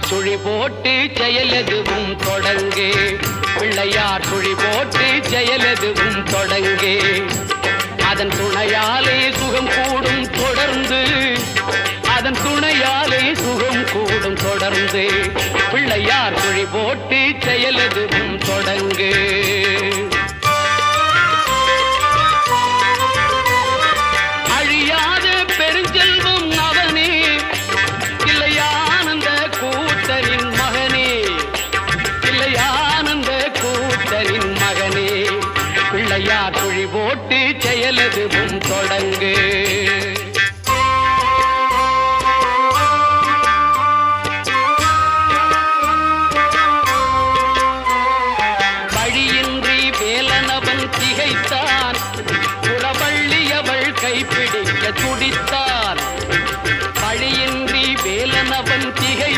சுழி போட்டு செயலெதுவும் தொடங்கு. பிள்ளையார் சுழி போட்டு செயலெதுவும் தொடங்கு. அதன் துணையாலே சுகம் கூடும் தொடர்ந்து. அதன் துணையாலே சுகம் கூடும் தொடர்ந்து. பிள்ளையார் சுழி போட்டு செயலெதுவும் தொடங்கு. அழியாத பெருஞ்செல்வம் அவனே, இல்லையானந்த கூத்தரின் மகனே. இல்லையானந்த கூத்தரின் மகனே. பிள்ளையார் சுழி போட்டு செயலெதுவும் தொடங்கு.